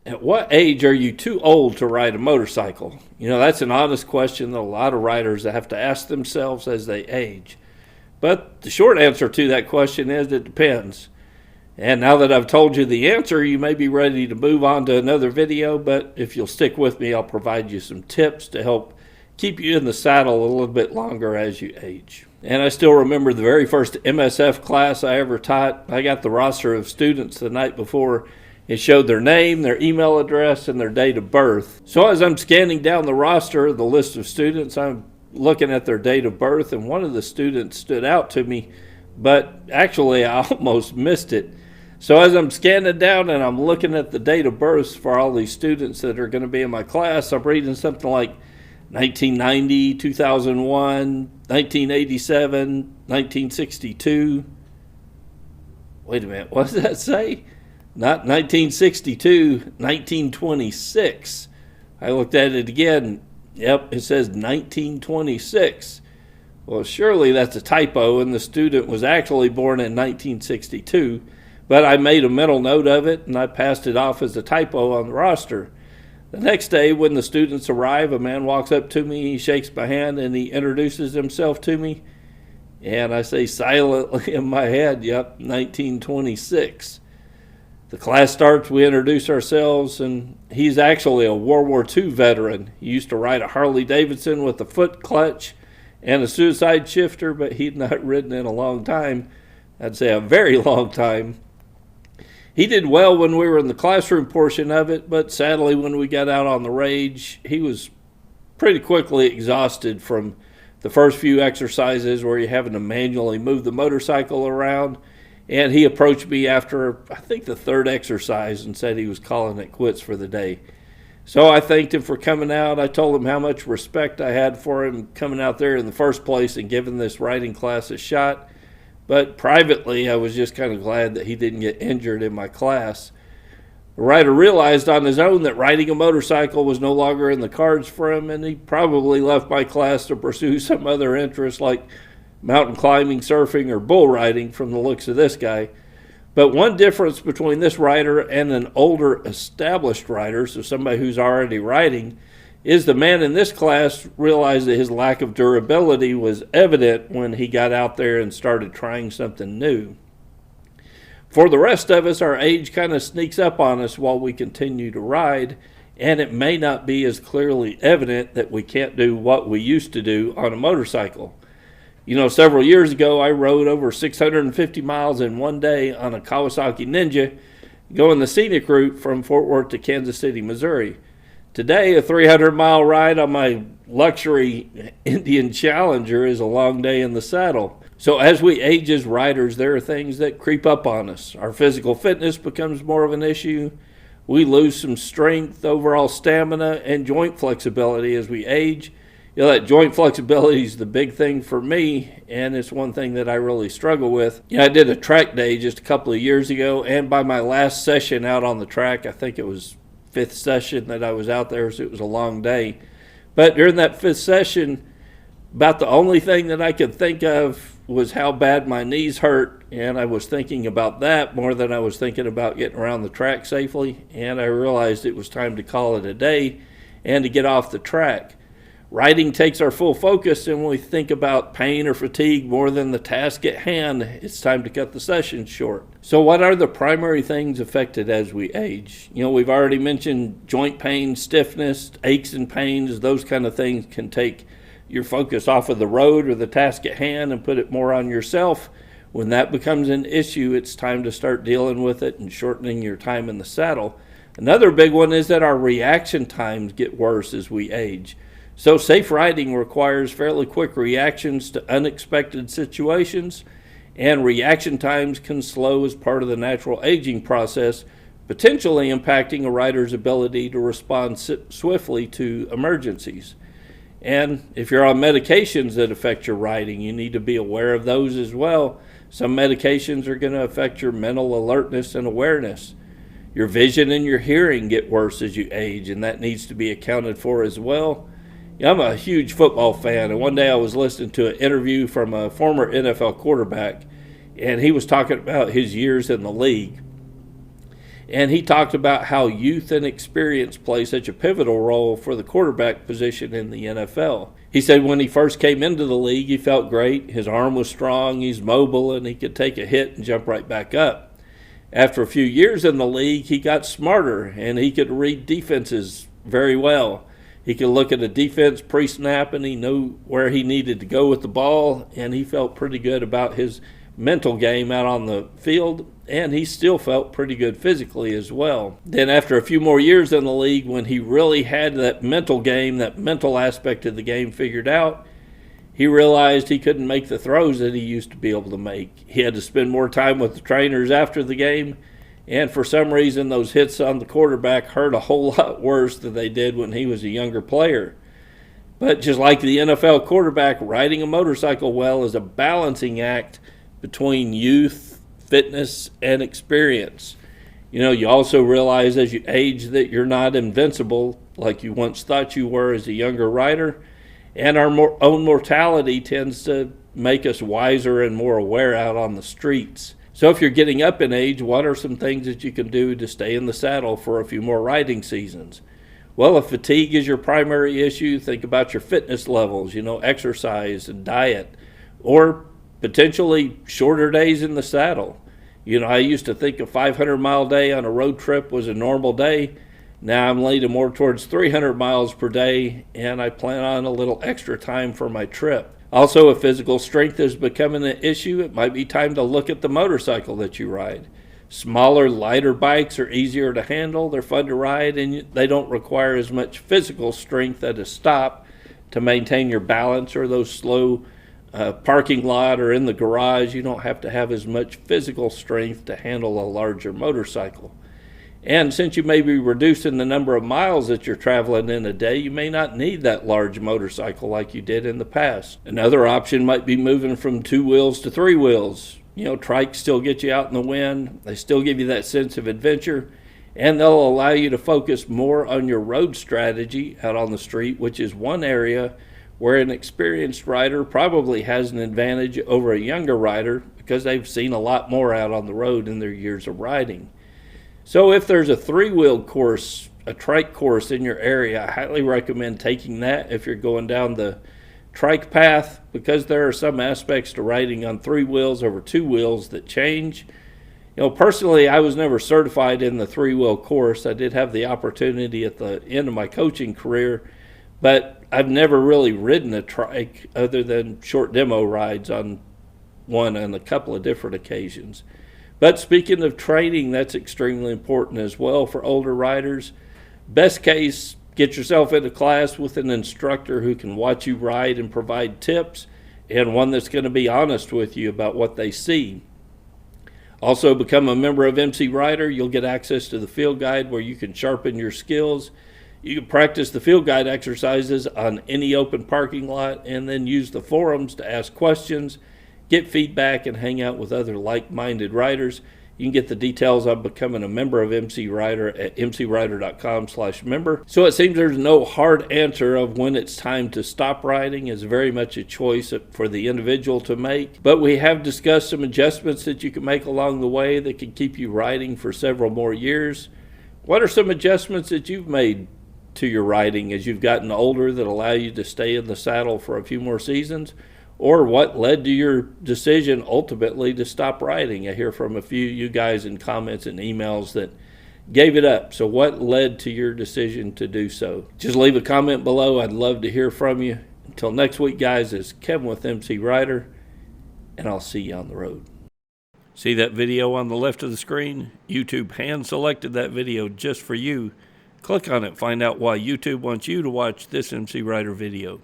At what age are you too old to ride a motorcycle? That's an honest question that a lot of riders have to ask themselves as they age. But the short answer to that question is it depends. And now that I've told you the answer, you may be ready to move on to another video, but if you'll stick with me, I'll provide you some tips to help keep you in the saddle a little bit longer as you age. And I still remember the very first MSF class I ever taught. I got the roster of students the night before. It showed their name, their email address, and their date of birth. So as I'm scanning down the roster, the list of students, I'm looking at their date of birth, and one of the students stood out to me, but actually I almost missed it. So as I'm scanning down and I'm looking at the date of births for all these students that are going to be in my class, I'm reading something like 1990, 2001, 1987, 1962. Wait a minute, what does that say? Not 1962, 1926. I looked at it again. Yep, it says 1926. Well, surely that's a typo, and the student was actually born in 1962. But I made a mental note of it, and I passed it off as a typo on the roster. The next day, when the students arrive, a man walks up to me, he shakes my hand, and he introduces himself to me. And I say silently in my head, yep, 1926. The class starts, we introduce ourselves, and he's actually a World War II veteran. He used to ride a Harley Davidson with a foot clutch and a suicide shifter, but he'd not ridden in a long time. I'd say a very long time. He did well when we were in the classroom portion of it, but sadly when we got out on the range, he was pretty quickly exhausted from the first few exercises where you're having to manually move the motorcycle around. And he approached me after, I think, the third exercise and said he was calling it quits for the day. So I thanked him for coming out. I told him how much respect I had for him coming out there in the first place and giving this riding class a shot. But privately, I was just kind of glad that he didn't get injured in my class. The rider realized on his own that riding a motorcycle was no longer in the cards for him, and he probably left my class to pursue some other interest like mountain climbing, surfing, or bull riding from the looks of this guy. But one difference between this rider and an older established rider, so somebody who's already riding, is the man in this class realized that his lack of durability was evident when he got out there and started trying something new. For the rest of us, our age kind of sneaks up on us while we continue to ride, and it may not be as clearly evident that we can't do what we used to do on a motorcycle. Several years ago, I rode over 650 miles in one day on a Kawasaki Ninja, going the scenic route from Fort Worth to Kansas City, Missouri. Today, a 300-mile ride on my luxury Indian Challenger is a long day in the saddle. So as we age as riders, there are things that creep up on us. Our physical fitness becomes more of an issue. We lose some strength, overall stamina, and joint flexibility as we age. That joint flexibility is the big thing for me, and it's one thing that I really struggle with. I did a track day just a couple of years ago, and by my last session out on the track, I think it was fifth session that I was out there, so it was a long day. But during that fifth session, about the only thing that I could think of was how bad my knees hurt, and I was thinking about that more than I was thinking about getting around the track safely, and I realized it was time to call it a day and to get off the track. Riding takes our full focus, and when we think about pain or fatigue more than the task at hand, it's time to cut the session short. So what are the primary things affected as we age? We've already mentioned joint pain, stiffness, aches and pains. Those kind of things can take your focus off of the road or the task at hand and put it more on yourself. When that becomes an issue, it's time to start dealing with it and shortening your time in the saddle. Another big one is that our reaction times get worse as we age. So safe riding requires fairly quick reactions to unexpected situations, and reaction times can slow as part of the natural aging process, potentially impacting a rider's ability to respond swiftly to emergencies. And if you're on medications that affect your riding, you need to be aware of those as well. Some medications are going to affect your mental alertness and awareness. Your vision and your hearing get worse as you age, and that needs to be accounted for as well. I'm a huge football fan, and one day I was listening to an interview from a former NFL quarterback, and he was talking about his years in the league. And he talked about how youth and experience play such a pivotal role for the quarterback position in the NFL. He said when he first came into the league, he felt great. His arm was strong, he's mobile, and he could take a hit and jump right back up. After a few years in the league, he got smarter, and he could read defenses very well. He could look at a defense pre-snap, and he knew where he needed to go with the ball, and he felt pretty good about his mental game out on the field, and he still felt pretty good physically as well. Then after a few more years in the league, when he really had that mental game, that mental aspect of the game figured out, he realized he couldn't make the throws that he used to be able to make. He had to spend more time with the trainers after the game, and for some reason those hits on the quarterback hurt a whole lot worse than they did when he was a younger player. But just like the NFL quarterback, riding a motorcycle well is a balancing act between youth, fitness, and experience. You also realize as you age that you're not invincible like you once thought you were as a younger rider, and our own mortality tends to make us wiser and more aware out on the streets. So if you're getting up in age, what are some things that you can do to stay in the saddle for a few more riding seasons? Well, if fatigue is your primary issue, think about your fitness levels, exercise and diet, or potentially shorter days in the saddle. I used to think a 500-mile day on a road trip was a normal day. Now I'm leaning more towards 300 miles per day, and I plan on a little extra time for my trip. Also, if physical strength is becoming an issue, it might be time to look at the motorcycle that you ride. Smaller, lighter bikes are easier to handle, they're fun to ride, and they don't require as much physical strength at a stop to maintain your balance, or those slow parking lot or in the garage. You don't have to have as much physical strength to handle a larger motorcycle. And since you may be reducing the number of miles that you're traveling in a day, you may not need that large motorcycle like you did in the past. Another option might be moving from 2 wheels to 3 wheels. Trikes still get you out in the wind. They still give you that sense of adventure, and they'll allow you to focus more on your road strategy out on the street, which is one area where an experienced rider probably has an advantage over a younger rider because they've seen a lot more out on the road in their years of riding. So if there's a 3-wheel course, a trike course in your area, I highly recommend taking that if you're going down the trike path, because there are some aspects to riding on 3 wheels over 2 wheels that change. Personally, I was never certified in the 3-wheel course. I did have the opportunity at the end of my coaching career, but I've never really ridden a trike other than short demo rides on one on a couple of different occasions. But speaking of training, that's extremely important as well for older riders. Best case, get yourself into class with an instructor who can watch you ride and provide tips, and one that's going to be honest with you about what they see. Also, become a member of MCrider. You'll get access to the field guide where you can sharpen your skills. You can practice the field guide exercises on any open parking lot, and then use the forums to ask questions, get feedback, and hang out with other like-minded riders. You can get the details on becoming a member of MCrider at mcrider.com/member. So it seems there's no hard answer of when it's time to stop riding. It's very much a choice for the individual to make. But we have discussed some adjustments that you can make along the way that can keep you riding for several more years. What are some adjustments that you've made to your riding as you've gotten older that allow you to stay in the saddle for a few more seasons? Or what led to your decision ultimately to stop riding? I hear from a few of you guys in comments and emails that gave it up. So what led to your decision to do so? Just leave a comment below. I'd love to hear from you. Until next week, guys, it's Kevin with MCrider, and I'll see you on the road. See that video on the left of the screen? YouTube hand-selected that video just for you. Click on it, find out why YouTube wants you to watch this MCrider video.